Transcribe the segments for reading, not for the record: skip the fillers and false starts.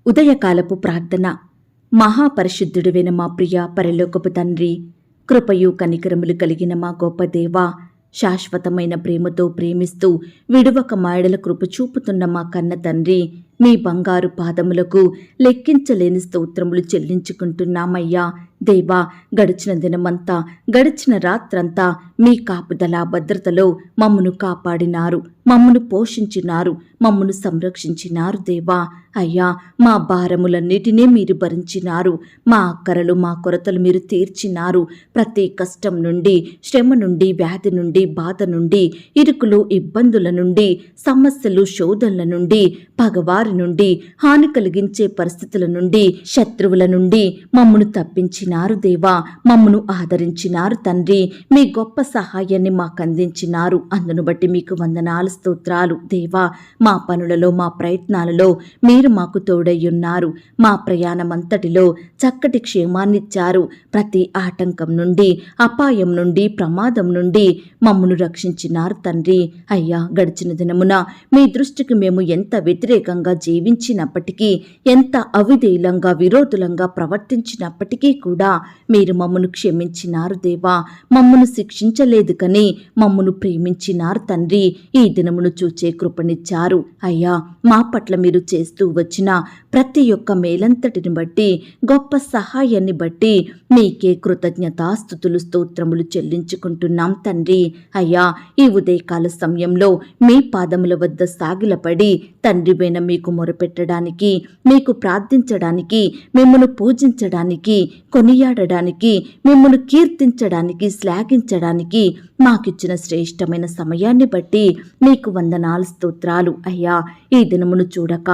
ఉదయకాలపు ప్రార్థన. మహాపరిశుద్ధుడివైన మా ప్రియ పరలోకపు తండ్రి, కృపయు కనికరములు కలిగిన మా గొప్ప దేవా, శాశ్వతమైన ప్రేమతో ప్రేమిస్తూ విడువక మాయడల కృప చూపుతున్న మా కన్న తండ్రి, మీ బంగారు పాదములకు లెక్కించలేని స్తోత్రములు చెల్లించుకుంటున్నామయ్యా. దేవా, గడిచిన దినమంతా, గడిచిన రాత్రంతా మీ కాపుదల భద్రతలో మమ్మను కాపాడినారు, మమ్మను పోషించినారు, మమ్మను సంరక్షించినారు. దేవా అయ్యా, మా భారములన్నిటినీ మీరు భరించినారు, మా అక్కరలు మా కొరతలు మీరు తీర్చినారు. ప్రతి కష్టం నుండి, శ్రమ నుండి, వ్యాధి నుండి, బాధ నుండి, ఇరుకులు ఇబ్బందుల నుండి, సమస్యలు శోధనల నుండి, పగవారి నుండి, హాని కలిగించే పరిస్థితుల నుండి, శత్రువుల నుండి మమ్మను తప్పించినారు. దేవా, మమ్మను ఆదరించినారు. తండ్రి, మీ గొప్ప సహాయాన్ని మాకు అందించినారు. అందును బట్టి మీకు వందనాలు, స్తోత్రాలు. దేవా, మా పనులలో, మా ప్రయత్నాలలో మీరు మాకు తోడయ్యున్నారు. మా ప్రయాణమంతటిలో చక్కటి క్షేమాన్నిచ్చారు. ప్రతి ఆటంకం నుండి, అపాయం నుండి, ప్రమాదం నుండి మమ్మను రక్షించినారు. తండ్రి అయ్యా, గడిచిన దినమున మీ దృష్టికి మేము ఎంత వ్యతిరేకంగా జీవించినప్పటికీ, ఎంత అవిధేయులంగా విరోధులంగా ప్రవర్తించినప్పటికీ కూడా మీరు మమ్మను క్షమించినారు. దేవా, మమ్మను శిక్షించలేదు కని మమ్మను ప్రేమించినారు. తండ్రి, ఈ దినమును చూచే కృపనిచ్చారు. అయ్యా, మా పట్ల మీరు చేస్తూ వచ్చిన ప్రతి ఒక్క మేలంతటిని బట్టి, గొప్ప సహాయాన్ని బట్టి మీకే కృతజ్ఞతాస్తుతులు స్తోత్రములు చెల్లించుకుంటున్నాం. తండ్రి అయ్యా, ఈ ఉదయకాల సమయంలో మీ పాదముల వద్ద సాగిలపడి తండ్రివైన మీకు మొరపెట్టడానికి, మీకు ప్రార్థించడానికి, మిమ్మల్ని పూజించడానికి, కొనియాడడానికి, మిమ్మల్ని కీర్తించడానికి, శ్లాఘించడానికి మాకిచ్చిన శ్రేష్టమైన సమయాన్ని బట్టి మీకు వందనాలు, స్తోత్రాలు. అయ్యా, ఈ దినమును చూడక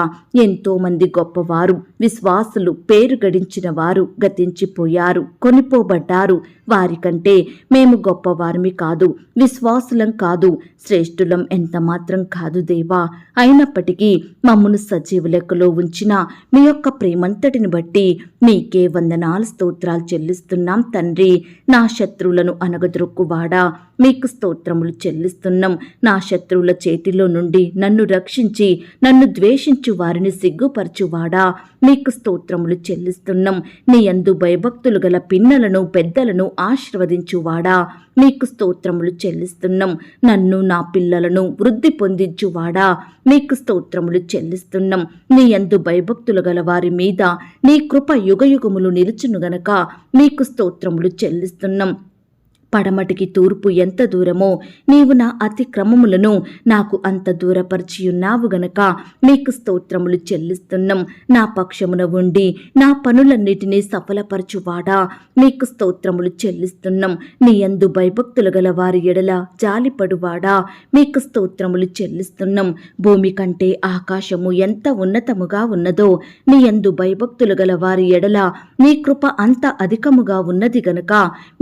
ఎంతో మంది గొప్పవారు, విశ్వాసులు, పేరు గడించిన వారు గతించిపోయారు, కొనిపోబడ్డారు. వారికంటే మేము గొప్పవారిమి కాదు, విశ్వాసులం కాదు, శ్రేష్ఠులం ఎంత మాత్రం కాదు. దేవా, అయినప్పటికీ మమ్మను సజీవ లెక్కలో ఉంచిన మీ యొక్క ప్రేమంతటిని బట్టి మీకే వందనాలు, స్తోత్రాలు చెల్లిస్తున్నాం. తండ్రి, నా శత్రువులను అనగదొక్కువాడా, మీకు స్తోత్రములు చెల్లిస్తున్నాం. నా శత్రువుల చేతిలో నుండి నన్ను రక్షించి, నన్ను ద్వేషించు వారిని సిగ్గుపరచువాడా, మీకు స్తోత్రములు చెల్లిస్తున్నాం. నీ యందు భయభక్తులు గల పిన్నలను, పెద్దలను ఆశీర్వదించువాడా, మీకు స్తోత్రములు చెల్లిస్తున్నాం. నన్ను, నా పిల్లలను వృద్ధి పొందించువాడా, మీకు స్తోత్రములు చెల్లిస్తున్నాం. నీ యందు భయభక్తులు గల వారి మీద నీ కృప యుగయుగములు నిలుచును గనక మీకు స్తోత్రములు చెల్లిస్తున్నాం. పడమటికి తూర్పు ఎంత దూరమో నీవు నా అతిక్రమములను నాకు అంత దూరపరిచియున్నావు గనక మీకు స్తోత్రములు చెల్లిస్తున్నాం. నా పక్షమున ఉండి నా పనులన్నిటినీ సఫలపరచువాడా, మీకు స్తోత్రములు చెల్లిస్తున్నాం. నీ యందు భయభక్తులు గల వారి ఎడల జాలిపడువాడా, మీకు స్తోత్రములు చెల్లిస్తున్నాం. భూమి కంటే ఆకాశము ఎంత ఉన్నతముగా ఉన్నదో నీ యందు భయభక్తులు గల వారి ఎడల నీ కృప అంత అధికముగా ఉన్నది గనక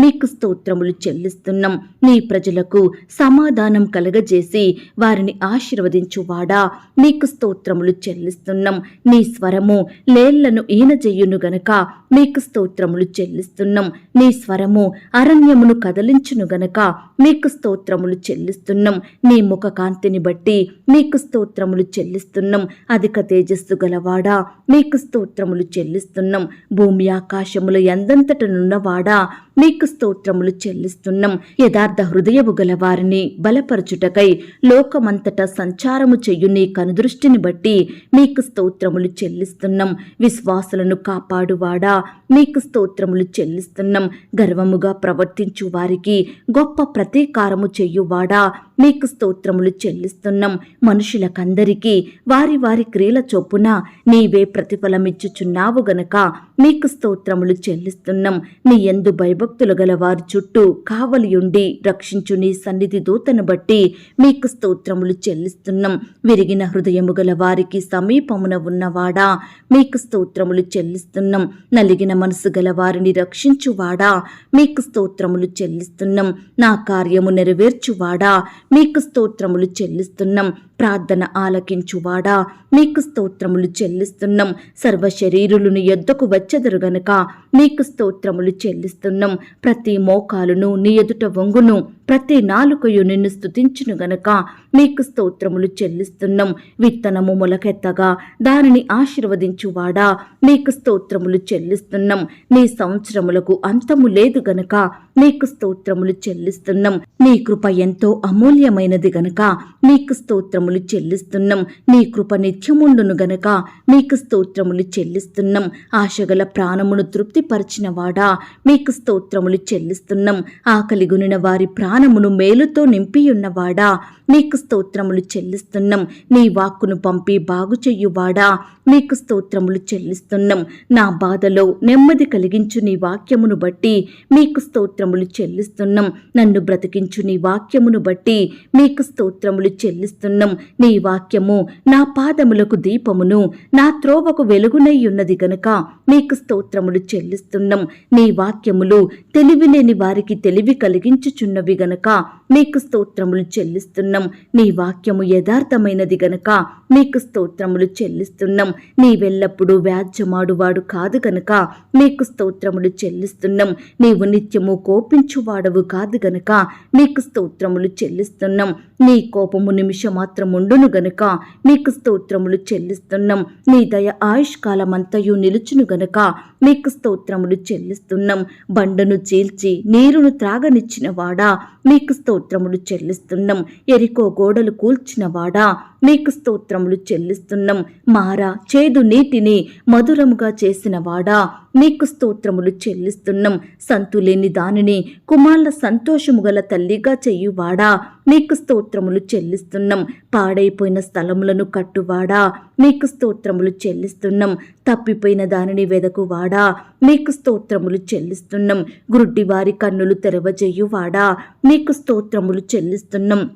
మీకు స్తోత్రములు చెల్లిస్తున్నాం. నీ ప్రజలకు సమాధానం కలగజేసి వారిని ఆశీర్వదించువాడా, మీకు స్తోత్రములు చెల్లిస్తున్నాం. నీ స్వరము లేళ్లను ఈనజెయ్యును గనక మీకు స్తోత్రములు చెల్లిస్తున్నాం. నీ స్వరము అరణ్యమును కదలించును గనక మీకు స్తోత్రములు చెల్లిస్తున్నాం. నీ ముఖ కాంతిని బట్టి మీకు స్తోత్రములు చెల్లిస్తున్నాం. అధిక తేజస్సు గలవాడా, మీకు స్తోత్రములు చెల్లిస్తున్నాం. భూమి ఆకాశముల ఎందంతటనున్నవాడా, మీకు స్తోత్రములు చెల్లిస్తున్నాం. యథార్థ హృదయము గల వారిని బలపరచుటకై లోకమంతటా సంచారము చెయ్యు నీ కనుదృష్టిని బట్టి మీకు స్తోత్రములు చెల్లిస్తున్నాం. విశ్వాసులను కాపాడువాడా, మీకు స్తోత్రములు చెల్లిస్తున్నాం. గర్వముగా ప్రవర్తించు వారికి గొప్ప ప్రతీకారము చెయ్యువాడా, మీకు స్తోత్రములు చెల్లిస్తున్నాం. మనుషులకందరికీ వారి వారి క్రియల చొప్పున నీవే ప్రతిఫలమిచ్చుచున్నావు గనక మీకు స్తోత్రములు చెల్లిస్తున్నాం. నీ యందు భయభక్తులు గల వారి చుట్టూ కావలియుండి రక్షించు నీ సన్నిధి దూతను బట్టి మీకు స్తోత్రములు చెల్లిస్తున్నాం. విరిగిన హృదయము గల వారికి సమీపమున ఉన్నవాడా, మీకు స్తోత్రములు చెల్లిస్తున్నాం. నలిగిన మనసు గల వారిని రక్షించువాడా, మీకు స్తోత్రములు చెల్లిస్తున్నాం. నా కార్యము నెరవేర్చువాడా, మీకు స్తోత్రములు చెల్లిస్తున్నాం. ప్రార్థన ఆలకించువాడా మీకు స్తోత్రములు చెల్లిస్తున్నాం. సర్వ శరీరులు నీ యొద్దకు వచ్చెదరు గనుక మీకు స్తోత్రములు చెల్లిస్తున్నాం. ప్రతి మోకాలును నీ ఎదుట వంగును, ప్రతి నాలుకయు నిన్ను స్తుతించును గనుక మీకు స్తోత్రములు చెల్లిస్తున్నాం. విత్తనము మొలకెత్తగా దానిని ఆశీర్వదించువాడా మీకు స్తోత్రములు చెల్లిస్తున్నాం. నీ సంవత్సరములకు అంతము లేదు గనుక మీకు స్తోత్రములు చెల్లిస్తున్నాం. నీ కృప ఎంతో అమూల్యమైనది గనుక మీకు స్తోత్రములు చెల్లిస్తున్నాం. నీ కృప నిత్యముండును గనుక మీకు స్తోత్రములు చెల్లిస్తున్నాం. ఆశగల ప్రాణమును తృప్తిపరిచిన వాడా మీకు స్తోత్రములు చెల్లిస్తున్నాం. ఆకలిగొనిన వారి ప్రాణమును మేలుతో నింపియున్నవాడా మీకు స్తోత్రములు చెల్లిస్తున్నాం. నీ వాక్కును పంపి బాగు చెయ్యువాడా మీకు స్తోత్రములు చెల్లిస్తున్నాం. నా బాధలో నెమ్మది కలిగించు నీ వాక్యమును బట్టి మీకు స్తోత్రములు చెల్లిస్తున్నాం. నన్ను బ్రతికించు నీ వాక్యమును బట్టి మీకు స్తోత్రములు చెల్లిస్తున్నాం. నీ వాక్యము నా పాదములకు దీపమును, నా త్రోవకు వెలుగునై ఉన్నది గనుక మీకు స్తోత్రములు చెల్లిస్తున్నాం. నీ వాక్యములు తెలివిలేని వారికి తెలివి కలిగించుచున్నవి గనుక మీకు స్తోత్రములు చెల్లిస్తున్నాం. నీ వాక్యము యథార్థమైనది గనుక మీకు స్తోత్రములు చెల్లిస్తున్నాం. నీవెల్లప్పుడూ వ్యాజ్యమాడువాడు కాదు గనుక మీకు స్తోత్రములు చెల్లిస్తున్నాం. నీవు నిత్యము కోపించువాడవు కాదు గనుక మీకు స్తోత్రములు చెల్లిస్తున్నాం. నీ కోపము నిమిషమాత్రముండును గనుక మీకు స్తోత్రములు చెల్లిస్తున్నాం. నీ దయ ఆయుష్కాలమంతయు నిలుచును గనుక మీకు స్తోత్రములు చెల్లిస్తున్నాం. బండను చీల్చి నీరును త్రాగనిచ్చిన వాడా మీకు స్తోత్రములు చెల్లిస్తున్నాం. ఎరికో గోడలు కూల్చిన వాడా మీకు స్తోత్రములు చెల్లిస్తున్నాం. మారా చేదు నీటిని మధురముగా చేసిన వాడా మీకు స్తోత్రములు చెల్లిస్తున్నాం. సంతులేని దానిని కుమార్ల సంతోషము గల తల్లిగా చెయ్యువాడా మీకు స్తోత్రములు చెల్లిస్తున్నాం. పాడైపోయిన స్థలములను కట్టువాడా మీకు స్తోత్రములు చెల్లిస్తున్నాం. తప్పిపోయిన దానిని వెదకువాడా మీకు స్తోత్రములు చెల్లిస్తున్నాం. గుడ్డివారి కన్నులు తెరవజేయువాడా మీకు స్తోత్రములు చెల్లిస్తున్నాం.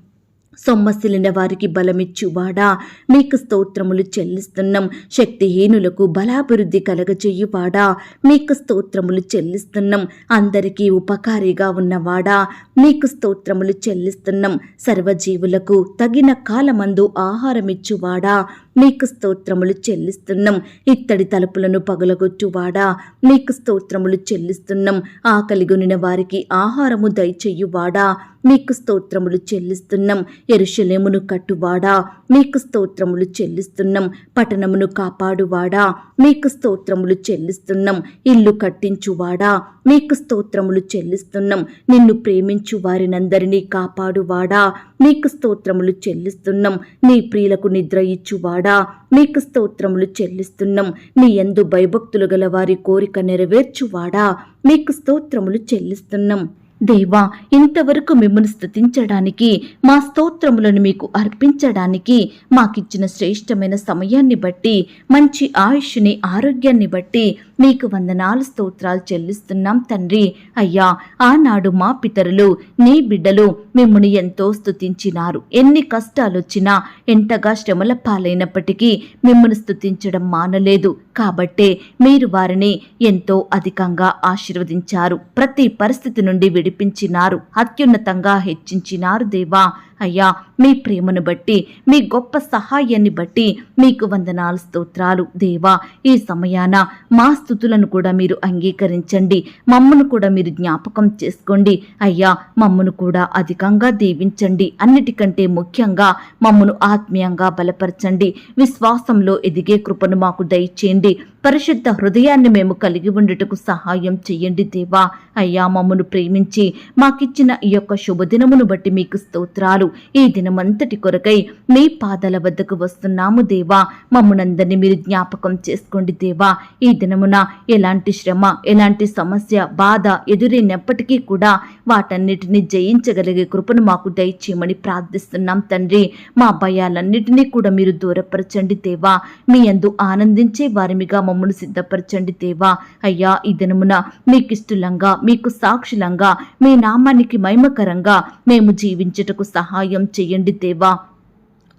సొమ్మసిలిన వారికి బలమిచ్చువాడా మీకు స్తోత్రములు చెల్లిస్తున్నాం. శక్తిహీనులకు బలాభివృద్ధి కలగజేయువాడా మీకు స్తోత్రములు చెల్లిస్తున్నాం. అందరికీ ఉపకారిగా ఉన్నవాడా మీకు స్తోత్రములు చెల్లిస్తున్నాం. సర్వజీవులకు తగిన కాలమందు ఆహారమిచ్చువాడా మీకు స్తోత్రములు చెల్లిస్తున్నాం. ఇత్తడి తలుపులను పగులగొట్టువాడా మీకు స్తోత్రములు చెల్లిస్తున్నాం. ఆకలిగొనిన వారికి ఆహారము దయచెయ్యువాడా మీకు స్తోత్రములు చెల్లిస్తున్నాం. యెరూషలేమును కట్టువాడా మీకు స్తోత్రములు చెల్లిస్తున్నాం. పట్టణమును కాపాడువాడా మీకు స్తోత్రములు చెల్లిస్తున్నాం. ఇల్లు కట్టించువాడా మీకు స్తోత్రములు చెల్లిస్తున్నాం. నిన్ను ప్రేమించు వారినందరినీ కాపాడువాడా మీకు స్తోత్రములు చెల్లిస్తున్నాం. నీ ప్రియులకు నిద్ర ఇచ్చువాడా మీకు స్తోత్రములు చెల్లిస్తున్నాం. నీ యందు భయభక్తులు గల వారి కోరిక నెరవేర్చువాడా మీకు స్తోత్రములు చెల్లిస్తున్నాం. దేవా, ఇంతవరకు మిమ్మల్ని స్తుతించడానికి, మా స్తోత్రములను మీకు అర్పించడానికి మాకిచ్చిన శ్రేష్టమైన సమయాన్ని బట్టి, మంచి ఆయుష్ని, ఆరోగ్యాన్ని బట్టి మీకు వందనాలు స్తోత్రాలు చెల్లిస్తున్నాం తండ్రి. అయ్యా, ఆనాడు మా పితరులు నీ బిడ్డలు మిమ్మల్ని ఎంతో స్తుతించినారు. ఎన్ని కష్టాలొచ్చినా, ఎంతగా శ్రమల పాలైనప్పటికీ మిమ్మల్ని స్తుతించడం మానలేదు. కాబట్టే మీరు వారిని ఎంతో అధికంగా ఆశీర్వదించారు. ప్రతి పరిస్థితి నుండి విడిపించినారు. అత్యున్నతంగా హెచ్చించినారు దేవా. అయ్యా, మీ ప్రేమను బట్టి, మీ గొప్ప సహాయాన్ని బట్టి మీకు వందనాలు స్తోత్రాలు దేవా. ఈ సమయాన మా స్తుతులను కూడా మీరు అంగీకరించండి. మమ్మను కూడా మీరు జ్ఞాపకం చేసుకోండి. అయ్యా, మమ్మను కూడా అధికంగా దీవించండి. అన్నిటికంటే ముఖ్యంగా మమ్మను ఆత్మీయంగా బలపరచండి. విశ్వాసంలో ఎదిగే కృపను మాకు దయచేయండి. పరిశుద్ధ హృదయాన్ని మేము కలిగి ఉండుటకు సహాయం చెయ్యండి దేవా. అయ్యా, మమ్మను ప్రేమించి మాకిచ్చిన ఈ యొక్క శుభదినమును బట్టి మీకు స్తోత్రాలు. ఈ దినమంతటి కొరకై మీ పాదాల వద్దకు వస్తున్నాము దేవా. మమ్మనందరినీ మీరు జ్ఞాపకం చేసుకోండి దేవా. ఈ దినమున ఎలాంటి శ్రమ, ఎలాంటి సమస్య, బాధ ఎదురైనప్పటికీ కూడా వాటన్నిటినీ జయించగలిగే కృపను మాకు దయచేయమని ప్రార్థిస్తున్నాం తండ్రి. మా భయాలన్నిటినీ కూడా మీరు దూరపరచండి దేవా. మీ యందు ఆనందించే వారిమిగా మమ్మల్ని సిద్ధపరచండి దేవా. అయ్యా, ఈ దినమున మీకిష్టలంగా, మీకు సాక్షులంగా, మీ నామానికి మహిమకరంగా మేము జీవించుటకు సహాయం చేయండి దేవా.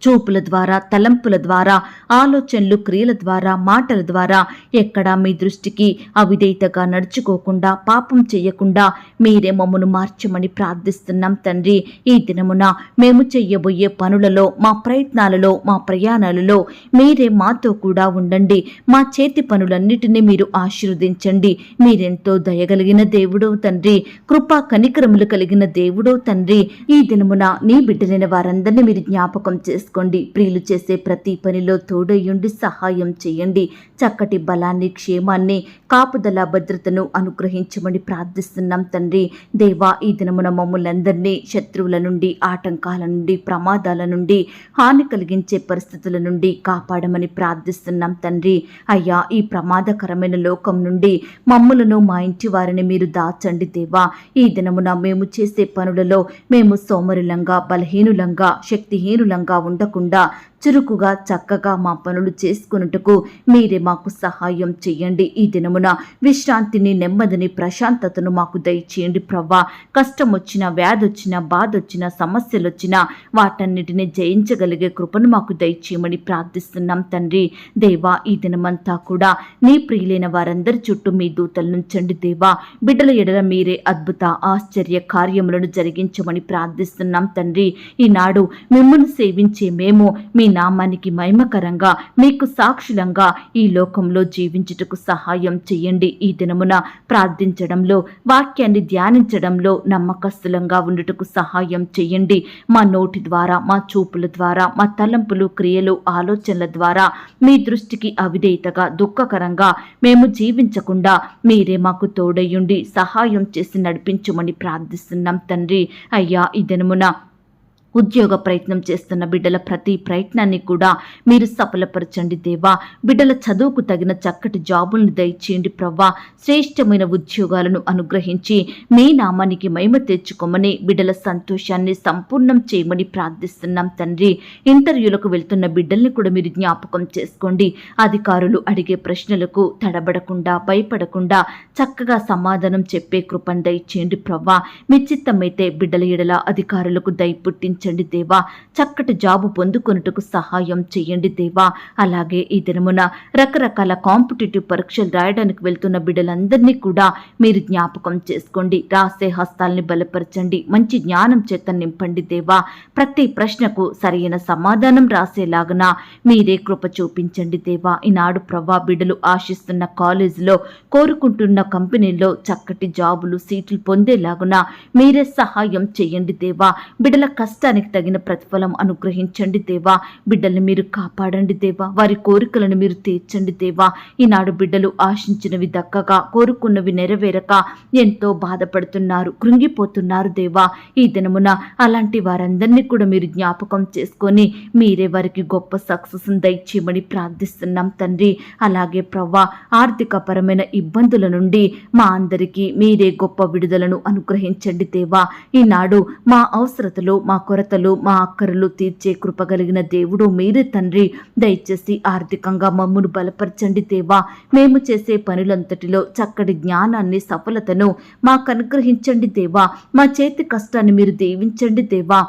చూపుల ద్వారా, తలంపుల ద్వారా, ఆలోచనలు, క్రియల ద్వారా, మాటల ద్వారా ఎక్కడా మీ దృష్టికి అవిధేయతగా నడుచుకోకుండా, పాపం చేయకుండా మీరే మమ్మను మార్చమని ప్రార్థిస్తున్నాం తండ్రి. ఈ దినమున మేము చెయ్యబోయే పనులలో, మా ప్రయత్నాలలో, మా ప్రయాణాలలో మీరే మాతో కూడా ఉండండి. మా చేతి పనులన్నిటినీ మీరు ఆశీర్వదించండి. మీరెంతో దయగలిగిన దేవుడో తండ్రి, కృపా కనికరములు కలిగిన దేవుడో తండ్రి. ఈ దినమున నీ బిడ్డలైన వారందరినీ మీరు జ్ఞాపకం చేసుకోండి. ప్రియులు చేసే ప్రతి పనిలో తోడయ్యుండి సహాయం చేయండి. చక్కటి బలాన్ని, క్షేమాన్ని, కాపుదల, భద్రతను అనుగ్రహించమని ప్రార్థిస్తున్నాం తండ్రి. దేవా, ఈ దినమున మమ్ములందరినీ శత్రువుల నుండి, ఆటంకాల నుండి, ప్రమాదాల నుండి, హాని కలిగించే పరిస్థితుల నుండి కాపాడమని ప్రార్థిస్తున్నాం తండ్రి. అయ్యా, ఈ ప్రమాదకరమైన లోకం నుండి మమ్ములను, మా ఇంటి వారిని మీరు దాచండి దేవా. ఈ దినమున మేము చేసే పనులలో మేము సోమరులంగా, బలహీనులంగా, శక్తిహీనులంగా ఉండకుండా చురుకుగా, చక్కగా మా పనులు చేసుకున్నట్టుకు మీరే మాకు సహాయం చేయండి. ఈ దినమున విశ్రాంతిని, నెమ్మదిని, ప్రశాంతతను మాకు దయచేయండి ప్రవ్వా. కష్టం వచ్చినా, వ్యాధి వచ్చినా, బాధ వచ్చినా, సమస్యలు వచ్చినా వాటన్నిటిని జయించగలిగే కృపను మాకు దయచేయమని ప్రార్థిస్తున్నాం తండ్రి. దేవా, ఈ దినమంతా కూడా నీ ప్రియులైన వారందరి చుట్టూ మీ దూతలు నుంచండి దేవా. బిడ్డల ఎడల మీరే అద్భుత, ఆశ్చర్య కార్యములను జరిగించమని ప్రార్థిస్తున్నాం తండ్రి. ఈనాడు మిమ్మల్ని సేవించే మేము మీ నామానికి మహిమకరంగా, మీకు సాక్షులంగా ఈ లోకంలో జీవించుటకు సహాయం చేయండి. ఈ దినమున ప్రార్థించడంలో, వాక్యాన్ని ధ్యానించడంలో నమ్మకస్తులంగా ఉండుటకు సహాయం చేయండి. మా నోటి ద్వారా, మా చూపుల ద్వారా, మా తలంపులు, క్రియలు, ఆలోచనల ద్వారా మీ దృష్టికి అవిధేయతగా, దుఃఖకరంగా మేము జీవించకుండా మీరే మాకు తోడయ్యుండి సహాయం చేసి నడిపించమని ప్రార్థిస్తున్నాం తండ్రి. అయ్యా, ఈ దినమున ఉద్యోగ ప్రయత్నం చేస్తున్న బిడ్డల ప్రతి ప్రయత్నాన్ని కూడా మీరు సఫలపరచండి దేవా. బిడ్డల చదువుకు తగిన చక్కటి జాబులను దయచేయండి ప్రవ్వా. శ్రేష్టమైన ఉద్యోగాలను అనుగ్రహించి మీ నామానికి మహిమ తెచ్చుకోమని, బిడ్డల సంతోషాన్ని సంపూర్ణం చేయమని ప్రార్థిస్తున్నాం తండ్రి. ఇంటర్వ్యూలకు వెళ్తున్న బిడ్డల్ని కూడా మీరు జ్ఞాపకం చేసుకోండి. అధికారులు అడిగే ప్రశ్నలకు తడబడకుండా, భయపడకుండా చక్కగా సమాధానం చెప్పే కృపను దయచేయండి ప్రవ్వా. మీ చిత్తమైతే బిడ్డల ఎడల అధికారులకు దయ పుట్టించి దేవా. చక్కటి జాబు పొందుకొనుటకు సహాయం చేయండి దేవా. అలాగే ఈ దినమున రకరకాల కాంపిటేటివ్ పరీక్షలు రాయడానికి వెళ్తున్న బిడ్డలందరినీ కూడా మీరు జ్ఞాపకం చేసుకోండి. రాసే హస్తాల్ని బలపరచండి. మంచి జ్ఞానం చేత నింపండి దేవా. ప్రతి ప్రశ్నకు సరైన సమాధానం రాసేలాగన మీరే కృప చూపించండి దేవా. ఈనాడు ప్రవ్వా, బిడ్డలు ఆశిస్తున్న కాలేజీలో, కోరుకుంటున్న కంపెనీల్లో చక్కటి జాబులు, సీట్లు పొందేలాగున మీరే సహాయం చేయండి దేవా. బిడ్డల కష్టానికి తగిన ప్రతిఫలం అనుగ్రహించండి దేవా. బిడ్డల్ని మీరు కాపాడండి దేవా. వారి కోరికలను మీరు తీర్చండి దేవా. ఈనాడు బిడ్డలు ఆశించినవి దక్కగా, కోరుకున్నవి నెరవేరక ఎంతో బాధపడుతున్నారు, కృంగిపోతున్నారు దేవా. ఈ దినమున అలాంటి వారందరినీ కూడా మీరు జ్ఞాపకం చేసుకొని మీరే వారికి గొప్ప సక్సెస్ దయచేయమని ప్రార్థిస్తున్నాం తండ్రి. అలాగే ప్రవ్వా, ఆర్థిక పరమైన ఇబ్బందుల నుండి మా అందరికీ మీరే గొప్ప విడుదలను అనుగ్రహించండి దేవా. ఈనాడు మా అవసరతలు, మా కొరతలు, మా అక్కరలు తీర్చే కృపగలిగిన దేవుడు మీరే తండ్రి. దయచేసి ఆర్థికంగా మమ్మును బలపరచండి దేవా. మేము చేసే పనులంతటిలో చక్కటి జ్ఞానాన్ని, సఫలతను మాకు అనుగ్రహించండి దేవా. మా చేతి కష్టాన్ని మీరు దీవించండి దేవా.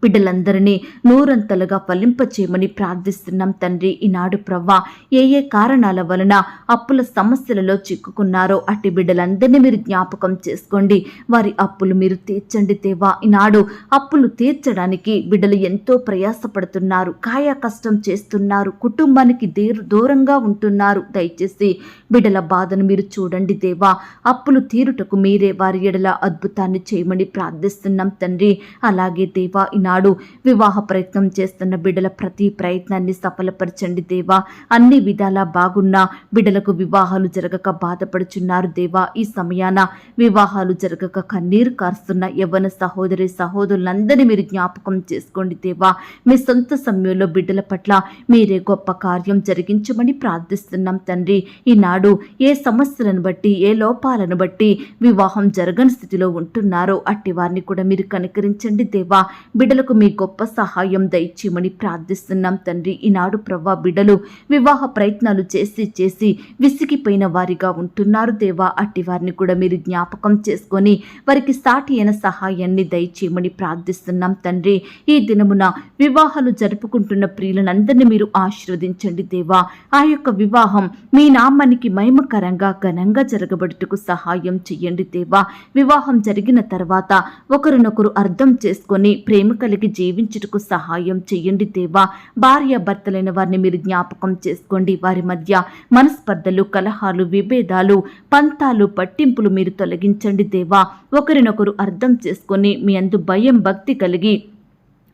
బిడ్డలందరినీ నూరంతలుగా ఫలింపచేయమని ప్రార్థిస్తున్నాం తండ్రి. ఈనాడు ప్రవ్వా, ఏ ఏ కారణాల వలన అప్పుల సమస్యలలో చిక్కుకున్నారో అట్టి బిడ్డలందరినీ మీరు జ్ఞాపకం చేసుకోండి. వారి అప్పులు మీరు తీర్చండి దేవా. ఈనాడు అప్పులు తీర్చడానికి బిడ్డలు ఎంతో ప్రయాసపడుతున్నారు, కాయ కష్టం చేస్తున్నారు, కుటుంబానికి దూరంగా ఉంటున్నారు. దయచేసి బిడ్డల బాధను మీరు చూడండి దేవా. అప్పులు తీరుటకు మీరే వారి ఎడల అద్భుతాన్ని చేయమని ప్రార్థిస్తున్నాం తండ్రి. అలాగే దేవా, నాడు వివాహ ప్రయత్నం చేస్తున్న బిడ్డల ప్రతి ప్రయత్నాన్ని సఫలపరచండి దేవా. అన్ని విధాలా బాగున్నా బిడ్డలకు వివాహాలు జరగక బాధపడుచున్నారు దేవా. ఈ సమయాన వివాహాలు జరగక కన్నీరు కారుస్తున్న యవ్వన సహోదరి సహోదరులందరినీ మీరు జ్ఞాపకం చేసుకోండి దేవా. మీ సొంత సమయంలో బిడ్డల పట్ల మీరే గొప్ప కార్యం జరిగించమని ప్రార్థిస్తున్నాం తండ్రి. ఈనాడు ఏ సమస్యలను బట్టి, ఏ లోపాలను బట్టి వివాహం జరగని స్థితిలో ఉంటున్నారో అట్టి వారిని కూడా మీరు కనికరించండి దేవా. బిడ్డల బిడ్డలకు మీ గొప్ప సహాయం దయచేయమని ప్రార్థిస్తున్నాం తండ్రి. ఈనాడు ప్రవ్వా బిడ్డలు వివాహ ప్రయత్నాలు చేసి విసిగిపోయిన వారిగా ఉంటున్నారు దేవా. అట్టి వారిని కూడా మీరు జ్ఞాపకం చేసుకొని వారికి సాటి అయిన సహాయాన్ని దయచేయమని ప్రార్థిస్తున్నాం తండ్రి. ఈ దినమున వివాహాలు జరుపుకుంటున్న ప్రియులందరినీ మీరు ఆశీర్వదించండి దేవా. ఆ యొక్క వివాహం మీ నామానికి మహిమకరంగా ఘనంగా జరగబడుటకు సహాయం చెయ్యండి దేవా. వివాహం జరిగిన తర్వాత ఒకరినొకరు అర్థం చేసుకొని ప్రేమ కలిగి జీవించుటకు సహాయం చెయ్యండి దేవా. భార్య భర్తలైన వారిని మీరు జ్ఞాపకం చేసుకోండి. వారి మధ్య మనస్పర్ధలు, కలహాలు, విభేదాలు, పంతాలు, పట్టింపులు మీరు తొలగించండి దేవా. ఒకరినొకరు అర్థం చేసుకొని మీ అందు భయం, భక్తి కలిగి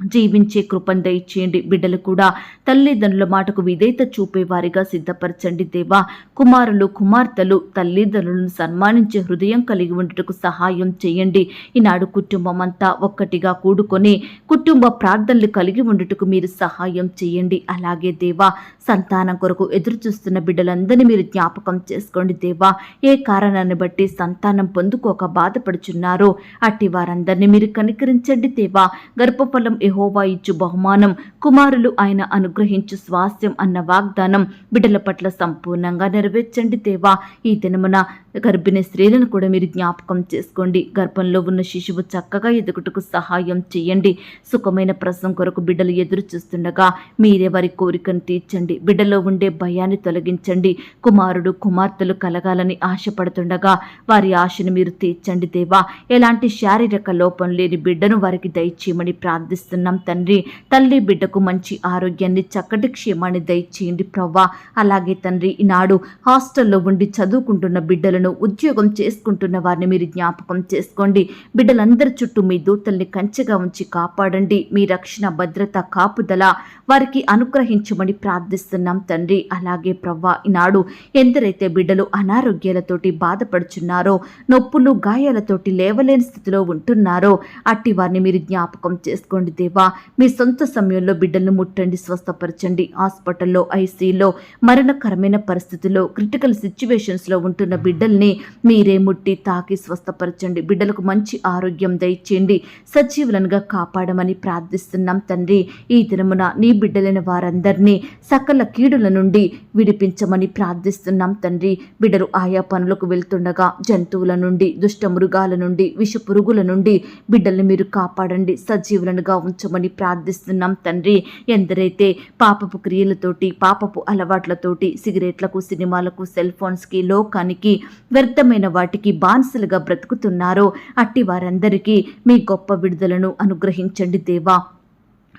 జీవించే కృపను దయచేయండి. బిడ్డలు కూడా తల్లిదండ్రుల మాటకు విధేయత చూపేవారిగా సిద్ధపరచండి దేవా. కుమారులు, కుమార్తెలు తల్లిదండ్రులను సన్మానించే హృదయం కలిగి ఉండటకు సహాయం చేయండి. ఈనాడు కుటుంబం అంతా ఒక్కటిగా కూడుకొని కుటుంబ ప్రార్థనలు కలిగి ఉండటకు మీరు సహాయం చేయండి. అలాగే దేవా, సంతానం కొరకు ఎదురు చూస్తున్న బిడ్డలందరినీ మీరు జ్ఞాపకం చేసుకోండి దేవా. ఏ కారణాన్ని బట్టి సంతానం పొందుకోక బాధపడుచున్నారో అట్టి వారందరినీ మీరు కనికరించండి దేవా. గర్భఫలం యెహోవా ఇచ్చు బహుమానం, కుమారులు ఆయన అనుగ్రహించు స్వాస్థ్యం అన్న వాగ్దానం బిడ్డల పట్ల సంపూర్ణంగా నెరవేర్చండి దేవా. ఈ దినమున గర్భిణీ స్త్రీలను కూడా మీరు జ్ఞాపకం చేసుకోండి. గర్భంలో ఉన్న శిశువు చక్కగా ఎదుగుటకు సహాయం చేయండి. సుఖమైన ప్రసవం కొరకు బిడ్డలు ఎదురు చూస్తుండగా మీరే వారి కోరికను తీర్చండి. బిడ్డలో ఉండే భయాన్ని తొలగించండి. కుమారుడు, కుమార్తెలు కలగాలని ఆశపడుతుండగా వారి ఆశను మీరు తీర్చండి దేవా. ఎలాంటి శారీరక లోపం లేని బిడ్డను వారికి దయచేయమని ప్రార్థిస్తున్నాం తండ్రి. తల్లి బిడ్డకు మంచి ఆరోగ్యాన్ని, చక్కటి క్షేమాన్ని దయచేయండి ప్రవ్వా. అలాగే తండ్రి, ఈనాడు హాస్టల్లో ఉండి చదువుకుంటున్న బిడ్డలను, ఉద్యోగం చేసుకుంటున్న వారిని మీరు జ్ఞాపకం చేసుకోండి. బిడ్డలందరి చుట్టూ మీ దూతల్ని కంచెగా ఉంచి కాపాడండి. మీ రక్షణ, భద్రత, కాపుదల వారికి అనుగ్రహించమని ప్రార్థిస్తున్నాం తండ్రి. అలాగే ప్రవ్వా, ఈనాడు ఎందరైతే బిడ్డలు అనారోగ్యాలతోటి బాధపడుచున్నారో, నొప్పులు, గాయాలతోటి లేవలేని స్థితిలో ఉంటున్నారో అట్టి వారిని మీరు జ్ఞాపకం చేసుకోండి దేవా. మీ సొంత సమయంలో బిడ్డలను ముట్టండి, స్వస్థపరచండి. హాస్పిటల్లో, ఐసీలో మరణకరమైన పరిస్థితుల్లో, క్రిటికల్ సిచ్యువేషన్స్లో ఉంటున్న బిడ్డల్ని మీరే ముట్టి తాకి స్వస్థపరచండి. బిడ్డలకు మంచి ఆరోగ్యం దయచేయండి. సజీవులనుగా కాపాడమని ప్రార్థిస్తున్నాం తండ్రి. ఈ దినమున నీ బిడ్డలైన వారందరినీ సకల కీడుల నుండి విడిపించమని ప్రార్థిస్తున్నాం తండ్రి. బిడ్డలు ఆయా పనులకు వెళ్తుండగా జంతువుల నుండి, దుష్ట మృగాల నుండి, విష పురుగుల నుండి బిడ్డల్ని మీరు కాపాడండి. సజీవులనుగా ఉంచమని ప్రార్థిస్తున్నాం తండ్రి. ఎందరైతే పాపపు క్రియలతోటి, పాపపు అలవాట్లతోటి, సిగరెట్లకు, సినిమాలకు, సెల్ ఫోన్స్కి, లోకానికి, వ్యర్థమైన వాటికి బానిసలుగా బ్రతుకుతున్నారో అట్టి వారందరికీ మీ గొప్ప విడుదలను అనుగ్రహించండి దేవా.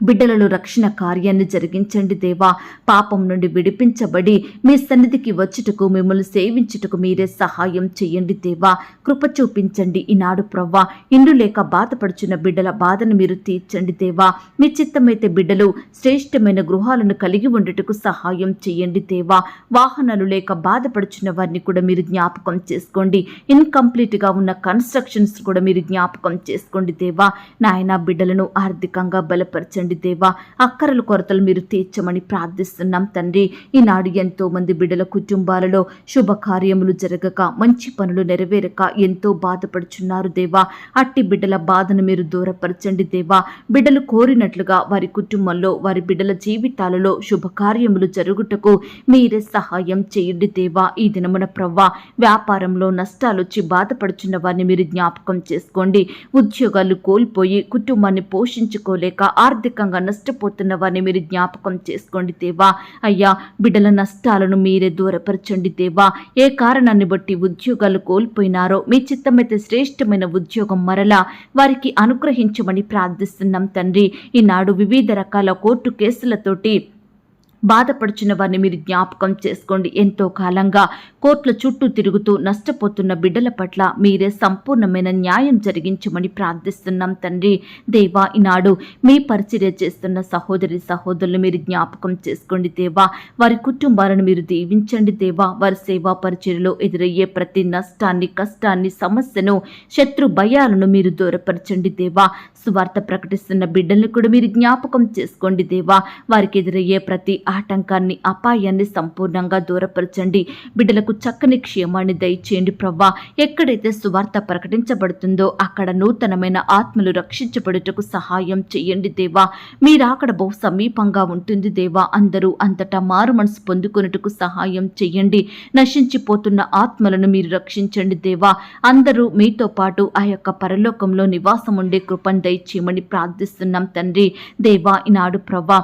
బిడ్డలలో రక్షణ కార్యాన్ని జరిగించండి దేవా. పాపం నుండి విడిపించబడి మీ సన్నిధికి వచ్చుటకు, మిమ్మల్ని సేవించుటకు మీరే సహాయం చేయండి దేవా. కృప చూపించండి. ఈనాడు ప్రవ్వా, ఇండ్లు లేక బాధపడుచున్న బిడ్డల బాధను మీరు తీర్చండి దేవా. మీ చిత్తమైతే బిడ్డలు శ్రేష్టమైన గృహాలను కలిగి ఉండటకు సహాయం చేయండి దేవా. వాహనాలు లేక బాధపడుచున్న వారిని కూడా మీరు జ్ఞాపకం చేసుకోండి. ఇన్కంప్లీట్గా ఉన్న కన్స్ట్రక్షన్స్ కూడా మీరు జ్ఞాపకం చేసుకోండి దేవా. నాయన, బిడ్డలను ఆర్థికంగా బలపరచండి దేవా. అక్కరల కొరతలు మీరు తీర్చమని ప్రార్థిస్తున్నాం తండ్రి. ఈనాడు ఎంతో మంది బిడ్డల కుటుంబాలలో శుభకార్యములు జరగక, మంచి పనులు నెరవేరక ఎంతో బాధపడుచున్నారు దేవా. అట్టి బిడ్డల బాధను మీరు దూరపరచండి దేవా. బిడ్డలు కోరినట్లుగా వారి కుటుంబంలో, వారి బిడ్డల జీవితాలలో శుభకార్యములు జరుగుటకు మీరే సహాయం చేయండి దేవా. ఈ దినమున ప్రవ్వా, వ్యాపారంలో నష్టాలొచ్చి బాధపడుచున్న వారిని మీరు జ్ఞాపకం చేసుకోండి. ఉద్యోగాలు కోల్పోయి కుటుంబాన్ని పోషించుకోలేక ఆర్థికంగా నష్టపోతున్న వారిని మీరు జ్ఞాపకం చేసుకోండి దేవా. అయ్యా, బిడ్డల నష్టాలను మీరే దూరపరచండి దేవా. ఏ కారణాన్ని బట్టి ఉద్యోగాలు కోల్పోయినారో మీ చిత్తమైతే శ్రేష్టమైన ఉద్యోగం మరలా వారికి అనుగ్రహించమని ప్రార్థిస్తున్నాం తండ్రి. ఈనాడు వివిధ రకాల కోర్టు కేసులతోటి బాధపడుచున్న వారిని మీరు జ్ఞాపకం చేసుకోండి. ఎంతో కాలంగా కోర్టుల చుట్టూ తిరుగుతూ నష్టపోతున్న బిడ్డల పట్ల మీరే సంపూర్ణమైన న్యాయం జరిగించమని ప్రార్థిస్తున్నాం తండ్రి. దేవా, ఈనాడు మీ పరిచర్య చేస్తున్న సహోదరి సహోదరులు మీరు జ్ఞాపకం చేసుకోండి దేవా. వారి కుటుంబాలను మీరు దీవించండి దేవా. వారి సేవా పరిచర్యలో ఎదురయ్యే ప్రతి నష్టాన్ని, కష్టాన్ని, సమస్యను, శత్రు భయాలను మీరు దూరపరచండి దేవా. సువార్త ప్రకటిస్తున్న బిడ్డల్ని కూడా మీరు జ్ఞాపకం చేసుకోండి దేవా. వారికి ఎదురయ్యే ప్రతి ఆటంకాన్ని, అపాయాన్ని సంపూర్ణంగా దూరపరచండి. బిడ్డలకు చక్కని క్షేమాన్ని దయచేయండి ప్రవ్వా. ఎక్కడైతే సువార్త ప్రకటించబడుతుందో అక్కడ నూతనమైన ఆత్మలు రక్షించబడుటకు సహాయం చేయండి దేవా. మీరాకడ బహు సమీపంగా ఉంటుంది దేవా. అందరూ అంతటా మారు మనసు పొందుకొనుటకు సహాయం చేయండి. నశించిపోతున్న ఆత్మలను మీరు రక్షించండి దేవా. అందరూ మీతో పాటు ఆ యొక్క పరలోకంలో నివాసం ఉండే కృపను దయచేయమని ప్రార్థిస్తున్నాం తండ్రి. దేవా, ఈనాడు ప్రవ్వా,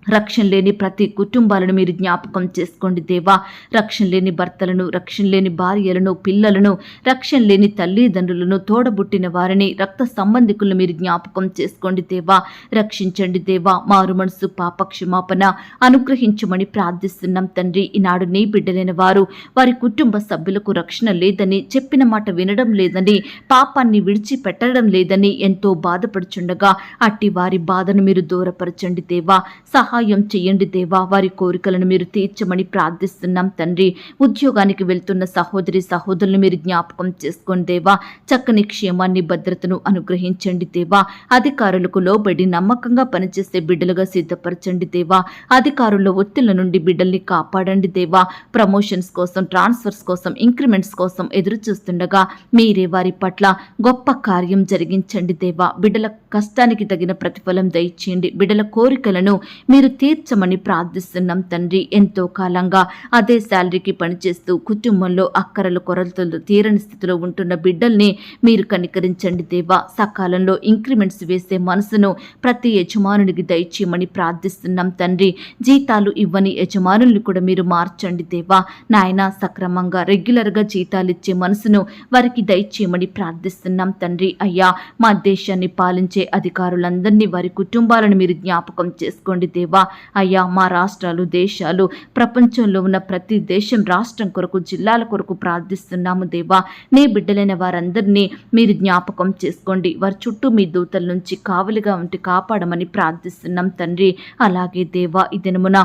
రక్షణ లేని ప్రతి కుటుంబాలను మీరు జ్ఞాపకం చేసుకోండి దేవా. రక్షణ లేని భర్తలను, రక్షణ లేని భార్యలను, పిల్లలను, రక్షణ లేని తల్లిదండ్రులను, తోడబుట్టిన వారిని, రక్త సంబంధికులను మీరు జ్ఞాపకం చేసుకోండి దేవా. రక్షించండి దేవా. మారు మనసు, పాప క్షమాపణ అనుగ్రహించమని ప్రార్థిస్తున్నాం తండ్రి. ఈనాడు నీ బిడ్డలైన వారు వారి కుటుంబ సభ్యులకు రక్షణ లేదని, చెప్పిన మాట వినడం లేదని, పాపాన్ని విడిచిపెట్టడం లేదని ఎంతో బాధపడుచుండగా అట్టి వారి బాధను మీరు దూరపరచండి దేవా. సహాయం చేయండి దేవా. వారి కోరికలను మీరు తీర్చమని ప్రార్థిస్తున్నాం తండ్రి. ఉద్యోగానికి వెళ్తున్న సహోదరి సహోదరులను మీరు జ్ఞాపకం చేసుకోండి దేవా. చక్కని క్షేమాన్ని, భద్రతను అనుగ్రహించండి దేవా. అధికారులకు లోబడి నమ్మకంగా పనిచేసే బిడ్డలుగా సిద్ధపరచండి దేవా. అధికారుల ఒత్తిళ్ల నుండి బిడ్డల్ని కాపాడండి దేవా. ప్రమోషన్స్ కోసం, ట్రాన్స్ఫర్స్ కోసం, ఇంక్రిమెంట్స్ కోసం ఎదురు చూస్తుండగా మీరే వారి పట్ల గొప్ప కార్యం జరిగించండి దేవా. బిడ్డల కష్టానికి తగిన ప్రతిఫలం దయచేయండి. బిడ్డల కోరికలను మీరు తీర్చమని ప్రార్థిస్తున్నాం తండ్రి. ఎంతో కాలంగా అదే శాలరీకి పనిచేస్తూ కుటుంబంలో అక్కరలు కొరతలు తీరని స్థితిలో ఉంటున్న బిడ్డల్ని మీరు కనికరించండి దేవా. సకాలంలో ఇంక్రిమెంట్స్ వేసే మనసును ప్రతి యజమానునికి దయచేయమని ప్రార్థిస్తున్నాం తండ్రి. జీతాలు ఇవ్వని యజమానుల్ని కూడా మీరు మార్చండి దేవా. నాయన, సక్రమంగా రెగ్యులర్గా జీతాలు ఇచ్చే మనసును వారికి దయచేయమని ప్రార్థిస్తున్నాం తండ్రి. అయ్యా, మా దేశాన్ని పాలించే అధికారులందరినీ, వారి కుటుంబాలను మీరు జ్ఞాపకం చేసుకోండి దేవా. అయ్యా, మా రాష్ట్రాలు, దేశాలు, ప్రపంచంలో ఉన్న ప్రతి దేశం, రాష్ట్రం కొరకు, జిల్లాల కొరకు ప్రార్థిస్తున్నాము దేవా. నీ బిడ్డలైన వారందరినీ మీరు జ్ఞాపకం చేసుకోండి. వారి చుట్టూ మీ దూతల నుంచి కావలిగా ఉండి కాపాడమని ప్రార్థిస్తున్నాం తండ్రి. అలాగే దేవా, ఈ దినమున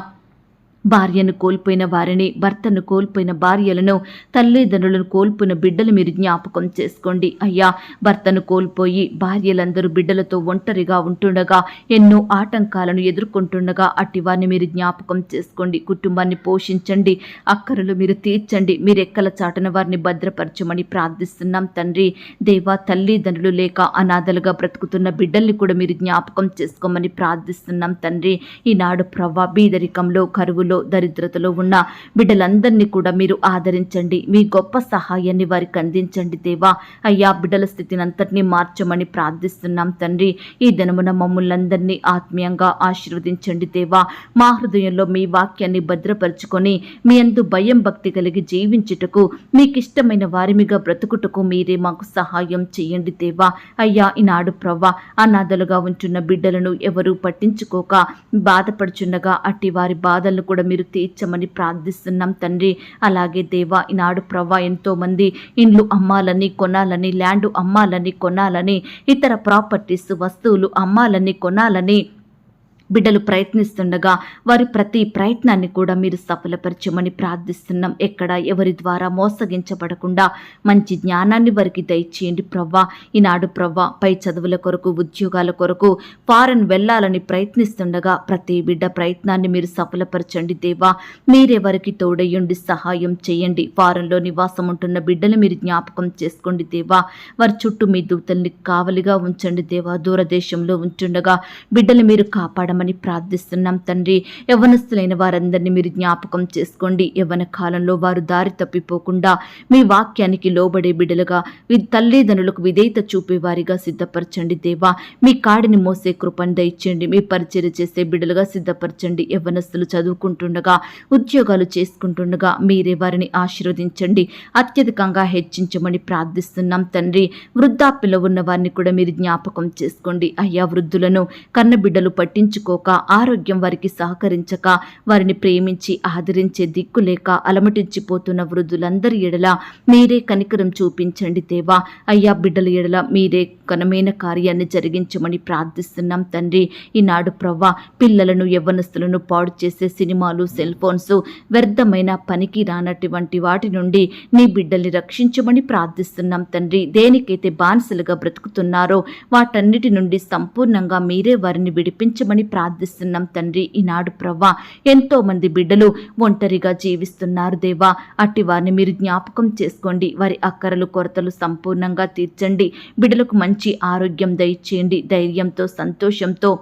భార్యను కోల్పోయిన వారిని, భర్తను కోల్పోయిన భార్యలను, తల్లిదండ్రులను కోల్పోయిన బిడ్డలు మీరు జ్ఞాపకం చేసుకోండి. అయ్యా, భర్తను కోల్పోయి భార్యలందరూ బిడ్డలతో ఒంటరిగా ఉంటుండగా, ఎన్నో ఆటంకాలను ఎదుర్కొంటుండగా అట్టి వారిని మీరు జ్ఞాపకం చేసుకోండి. కుటుంబాన్ని పోషించండి, అక్కరలు మీరు తీర్చండి. మీరు ఎక్కల చాటున వారిని భద్రపరచమని ప్రార్థిస్తున్నాం తండ్రి. దేవా, తల్లిదండ్రులు లేక అనాథలుగా బ్రతుకుతున్న బిడ్డల్ని కూడా మీరు జ్ఞాపకం చేసుకోమని ప్రార్థిస్తున్నాం తండ్రి. ఈనాడు ప్రవ్వా, బీదరికంలో, కరువులో, దరిద్రతలో ఉన్న బిడ్డలందరినీ కూడా మీరు ఆదరించండి. మీ గొప్ప సహాయాన్ని వారికి అందించండి దేవా. అయ్యా, బిడ్డల స్థితిని అంతటినీ మార్చమని ప్రార్థిస్తున్నాం తండ్రి. ఈ దినమున మమ్మల్నందరినీ ఆత్మీయంగా ఆశీర్వదించండి దేవా. మా హృదయంలో మీ వాక్యాన్ని భద్రపరుచుకొని మీ యందు భయం భక్తి కలిగి జీవించుటకు, మీకు ఇష్టమైన వారిమిగా బ్రతుకుటకు మీరే మాకు సహాయం చేయండి దేవా. అయ్యా, ఈనాడు ప్రవ్వా, అనాథలుగా ఉంటున్న బిడ్డలను ఎవరూ పట్టించుకోక బాధపడుచుండగా అట్టి వారి బాధలను కూడా మీరు తీర్చమని ప్రార్థిస్తున్నాం తండ్రి. అలాగే దేవా, ఈనాడు ప్రవ్వా, ఎంతో మంది ఇండ్లు అమ్మాలని, కొనాలని, ల్యాండ్ అమ్మాలని, కొనాలని, ఇతర ప్రాపర్టీస్, వస్తువులు అమ్మాలని, కొనాలని బిడ్డలు ప్రయత్నిస్తుండగా వారి ప్రతి ప్రయత్నాన్ని కూడా మీరు సఫలపరచమని ప్రార్థిస్తున్నాం. ఎక్కడ ఎవరి ద్వారా మోసగించబడకుండా మంచి జ్ఞానాన్ని వారికి దయచేయండి ప్రవ్వా. ఈనాడు ప్రవ్వా, పై చదువుల కొరకు, ఉద్యోగాల కొరకు ఫారెన్ వెళ్ళాలని ప్రయత్నిస్తుండగా ప్రతి బిడ్డ ప్రయత్నాన్ని మీరు సఫలపరచండి దేవా. మీరే వారికి తోడయ్యండి, సహాయం చేయండి. ఫారెన్లో నివాసం ఉంటున్న బిడ్డలు మీరు జ్ఞాపకం చేసుకోండి దేవా. వారి చుట్టూ మీ దూతల్ని కావలిగా ఉంచండి దేవా. దూరదేశంలో ఉంటుండగా బిడ్డలు మీరు కాపాడమని ప్రార్థిస్తున్నాం తండ్రి. యవ్వనస్తులైన వారందరినీ మీరు జ్ఞాపకం చేసుకోండి. యవ్వన కాలంలో వారు దారి తప్పిపోకుండా మీ వాక్యానికి లోబడే బిడ్డలుగా, తల్లిదండ్రులకు విధేయత చూపేవారిగా సిద్ధపరచండి దేవా. మీ కాడిని మోసే కృపను దయచేయండి. మీ పరిచర్య చేసే బిడ్డలుగా సిద్ధపరచండి. యవ్వనస్తులు చదువుకుంటుండగా, ఉద్యోగాలు చేసుకుంటుండగా మీరే వారిని ఆశీర్వదించండి, అత్యధికంగా హెచ్చించమని ప్రార్థిస్తున్నాం తండ్రి. వృద్ధాప్యలో ఉన్న వారిని కూడా మీరు జ్ఞాపకం చేసుకోండి. అయ్యా, వృద్ధులను కన్న బిడ్డలు పట్టించుకో పట్టించుకోక, ఆరోగ్యం వారికి సహకరించక, వారిని ప్రేమించి ఆదరించే దిక్కు లేక అలమటించిపోతున్న వృద్ధులందరి ఎడల మీరే కనికరం చూపించండి దేవా. అయ్యా, బిడ్డల ఎడల మీరే ఘనమైన కార్యాన్ని జరిగించమని ప్రార్థిస్తున్నాం తండ్రి. ఈనాడు ప్రవ్వా, పిల్లలను యవ్వనస్తులను పాడు చేసే సినిమాలు, సెల్ ఫోన్స్, వ్యర్థమైన పనికి రానటువంటి వాటి నుండి నీ బిడ్డల్ని రక్షించమని ప్రార్థిస్తున్నాం తండ్రి. దేనికైతే బానిసలుగా బ్రతుకుతున్నారో వాటన్నిటి నుండి సంపూర్ణంగా మీరే వారిని విడిపించమని ప్రార్థిస్తున్నాం తండ్రి. ఈనాడు ప్రవ్వా, ఎంతో మంది బిడ్డలు ఒంటరిగా జీవిస్తున్నారు దేవా. అట్టి వారిని మీరు జ్ఞాపకం చేసుకోండి. వారి అక్కరలు, కొరతలు సంపూర్ణంగా తీర్చండి. బిడ్డలకు మంచి ఆరోగ్యం దయచేయండి. ధైర్యంతో, సంతోషంతో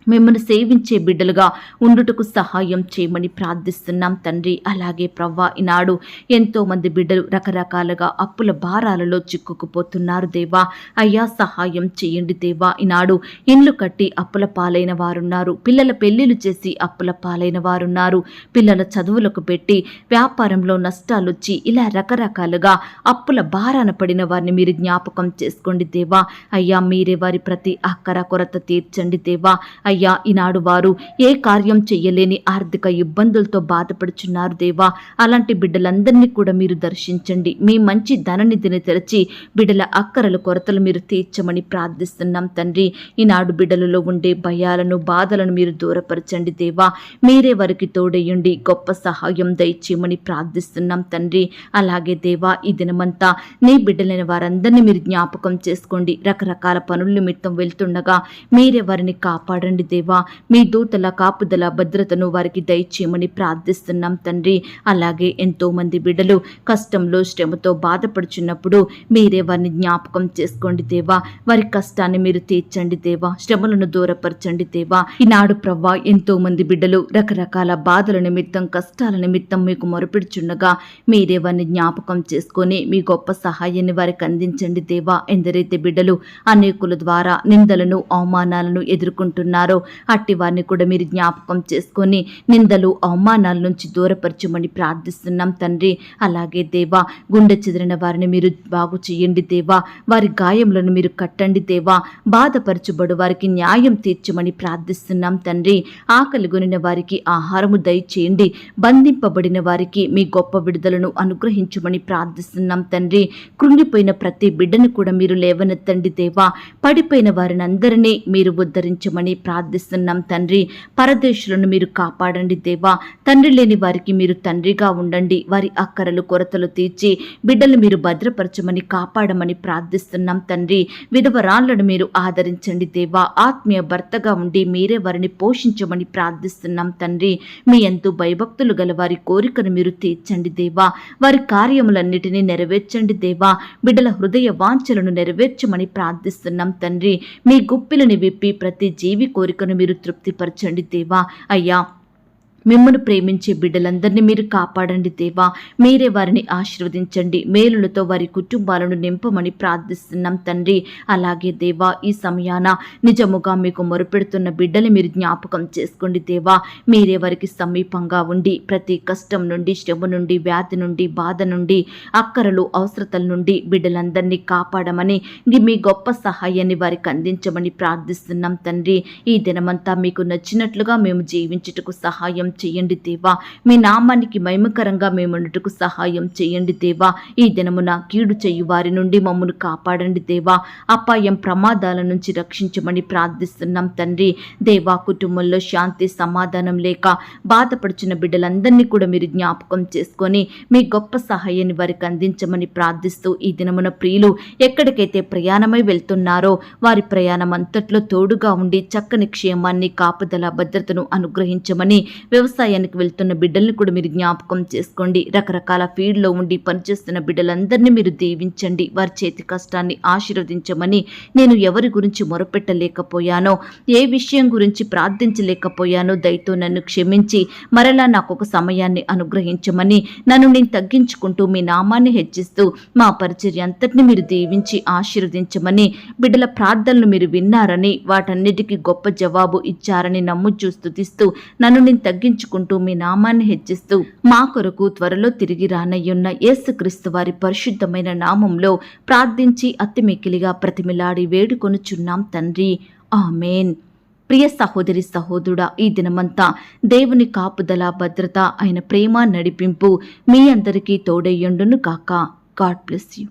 మిమ్మల్ని సేవించే బిడ్డలుగా ఉండుటకు సహాయం చేయమని ప్రార్థిస్తున్నాం తండ్రి. అలాగే ప్రవ్వా, ఈనాడు ఎంతో మంది బిడ్డలు రకరకాలుగా అప్పుల భారాలలో చిక్కుకుపోతున్నారు దేవా. అయ్యా, సహాయం చేయండి దేవా. ఈనాడు ఇండ్లు కట్టి అప్పుల పాలైన వారున్నారు. పిల్లల పెళ్లిళ్ళు చేసి అప్పుల పాలైన వారున్నారు. పిల్లల చదువులకు పెట్టి వ్యాపారంలో నష్టాలొచ్చి ఇలా రకరకాలుగా అప్పుల భారాన పడిన వారిని మీరు జ్ఞాపకం చేసుకోండి దేవా. అయ్యా, మీరే వారి ప్రతి అక్కర కొరత తీర్చండి దేవా. అయ్యా, ఈనాడు వారు ఏ కార్యం చెయ్యలేని ఆర్థిక ఇబ్బందులతో బాధపడుచున్నారు దేవా. అలాంటి బిడ్డలందరినీ కూడా మీరు దర్శించండి. మీ మంచి ధననిధిని తెరచి బిడ్డల అక్కరల కొరతలు మీరు తీర్చమని ప్రార్థిస్తున్నాం తండ్రి. ఈనాడు బిడ్డలలో ఉండే భయాలను, బాధలను మీరు దూరపరచండి దేవా. మీరే వారికి తోడయ్యుండి గొప్ప సహాయం దయచేయమని ప్రార్థిస్తున్నాం తండ్రి. అలాగే దేవా, ఈ దినమంతా నీ బిడ్డలైన వారందరినీ మీరు జ్ఞాపకం చేసుకోండి. రకరకాల పనుల నిమిత్తం వెళ్తుండగా మీరే వారిని కాపాడండి దేవా. మీ దూతల కాపుదల, భద్రతను వారికి దయచేయమని ప్రార్థిస్తున్నాం తండ్రి. అలాగే ఎంతో మంది బిడ్డలు కష్టంలో, శ్రమతో బాధపడుచున్నప్పుడు మీరే వారిని జ్ఞాపకం చేసుకోండి దేవా. వారి కష్టాన్ని మీరు తీర్చండి దేవా. శ్రమలను దూరపరచండి దేవా. ఈనాడు ప్రవ్వా, ఎంతో మంది బిడ్డలు రకరకాల బాధల నిమిత్తం, కష్టాల నిమిత్తం మీకు మొరపెడుచుండగా మీరే వారిని జ్ఞాపకం చేసుకొని మీ గొప్ప సహాయాన్ని వారికి అందించండి దేవా. ఎందరైతే బిడ్డలు అనేకుల ద్వారా నిందలను, అవమానాలను ఎదుర్కొంటున్నారో అట్టి వారిని కూడా మీరు జ్ఞాపకం చేసుకొని నిందలు, అవమానాల నుంచి దూరపరచమని ప్రార్థిస్తున్నాం తండ్రి. అలాగే దేవా, గుండె చెదిరిన వారిని మీరు బాగు చేయండి దేవా. వారి గాయములను మీరు కట్టండి దేవా. బాధపరచబడు వారికి న్యాయం తీర్చమని ప్రార్థిస్తున్నాం తండ్రి. ఆకలి గొనిన వారికి ఆహారము దయచేయండి. బంధింపబడిన వారికి మీ గొప్ప విడుదలను అనుగ్రహించమని ప్రార్థిస్తున్నాం తండ్రి. కృంగిపోయిన ప్రతి బిడ్డను కూడా మీరు లేవనెత్తండి దేవా. పడిపోయిన వారిని అందరినీ మీరు ఉద్ధరించమని ప్రార్థిస్తున్నాం తండ్రి. పరదేశులను మీరు కాపాడండి దేవా. తండ్రి లేని వారికి మీరు తండ్రిగా ఉండండి. వారి అక్కరలు, కొరతలు తీర్చి బిడ్డలు మీరు భద్రపరచమని, కాపాడమని ప్రార్థిస్తున్నాం తండ్రి. విధవరాళ్లను మీరు ఆదరించండి దేవా. ఆత్మీయ భర్తగా ఉండి మీరే వారిని పోషించమని ప్రార్థిస్తున్నాం తండ్రి. మీ యందు భయభక్తులు గల వారి కోరికను మీరు తీర్చండి దేవా. వారి కార్యములన్నిటినీ నెరవేర్చండి దేవా. బిడ్డల హృదయ వాంఛలను నెరవేర్చమని ప్రార్థిస్తున్నాం తండ్రి. మీ గుప్పిలని విప్పి ప్రతి జీవి కోరికను మీరు తృప్తిపరచండి దేవా. అయ్యా, మిమ్మల్ని ప్రేమించే బిడ్డలందరినీ మీరు కాపాడండి దేవా. మీరే వారిని ఆశీర్వదించండి. మేలులతో వారి కుటుంబాలను నింపమని ప్రార్థిస్తున్నాం తండ్రి. అలాగే దేవా, ఈ సమయాన నిజముగా మీకు మొరుపెడుతున్న బిడ్డలు మీరు జ్ఞాపకం చేసుకోండి దేవా. మీరే వారికి సమీపంగా ఉండి ప్రతి కష్టం నుండి, శ్రమ నుండి, వ్యాధి నుండి, బాధ నుండి, అక్కరలు, అవసరతల నుండి బిడ్డలందరినీ కాపాడమని, మీ గొప్ప సహాయాన్ని వారికి అందించమని ప్రార్థిస్తున్నాం తండ్రి. ఈ దినమంతా మీకు నచ్చినట్లుగా మేము జీవించుటకు సహాయం చేయండి దేవా. మీ నామానికి మహిమకరంగా మేముండుటకు సహాయం చేయండి దేవా. ఈ దినమున కీడు చేయు వారి నుండి మమ్మను కాపాడండి దేవా. అపాయం, ప్రమాదాల నుంచి రక్షించమని ప్రార్థిస్తున్నాం తండ్రి. దేవా, కుటుంబంలో శాంతి, సమాధానం లేక బాధపడుచున్న బిడ్డలందరినీ కూడా మీరు జ్ఞాపకం చేసుకొని మీ గొప్ప సహాయాన్ని వారికి అందించమని ప్రార్థిస్తూ, ఈ దినమున ప్రియులు ఎక్కడికైతే ప్రయాణమై వెళ్తున్నారో వారి ప్రయాణం అంతట్లో తోడుగా ఉండి చక్కని క్షేమాన్ని, కాపుదల, భద్రతను అనుగ్రహించమని, వ్యవసాయానికి వెళ్తున్న బిడ్డల్ని కూడా మీరు జ్ఞాపకం చేసుకోండి. రకరకాల ఫీల్డ్లో ఉండి పనిచేస్తున్న బిడ్డలందరినీ మీరు దీవించండి. వారి చేతి కష్టాన్ని ఆశీర్వదించమని, నేను ఎవరి గురించి మొరపెట్టలేకపోయానో, ఏ విషయం గురించి ప్రార్థించలేకపోయానో దయతో నన్ను క్షమించి మరలా నాకు ఒక సమయాన్ని అనుగ్రహించమని, నన్ను నేను తగ్గించుకుంటూ మీ నామాన్ని హెచ్చిస్తూ మా పరిచర్య అంతటిని మీరు దీవించి ఆశీర్వదించమని, బిడ్డల ప్రార్థనలు మీరు విన్నారని, వాటన్నిటికీ గొప్ప జవాబు ఇచ్చారని నమ్ముచూ స్తుతిస్తూ, నన్ను నేను తగ్గించుకుంటూ మీ నామాన్ని హెచ్చిస్తూ మా కొరకు త్వరలో తిరిగి రానయ్యున్న యేసుక్రీస్తు వారి పరిశుద్ధమైన నామంలో ప్రార్థించి అతి మిక్కిలిగా ప్రతిమిలాడి వేడుకొనుచున్నాం తండ్రి. ఆమేన్. ప్రియ సహోదరి సహోదరుడా, ఈ దినమంతా దేవుని కాపుదల, భద్రత, ఆయన ప్రేమ, నడిపింపు మీ అందరికీ తోడయ్యుండును కాక. God bless you.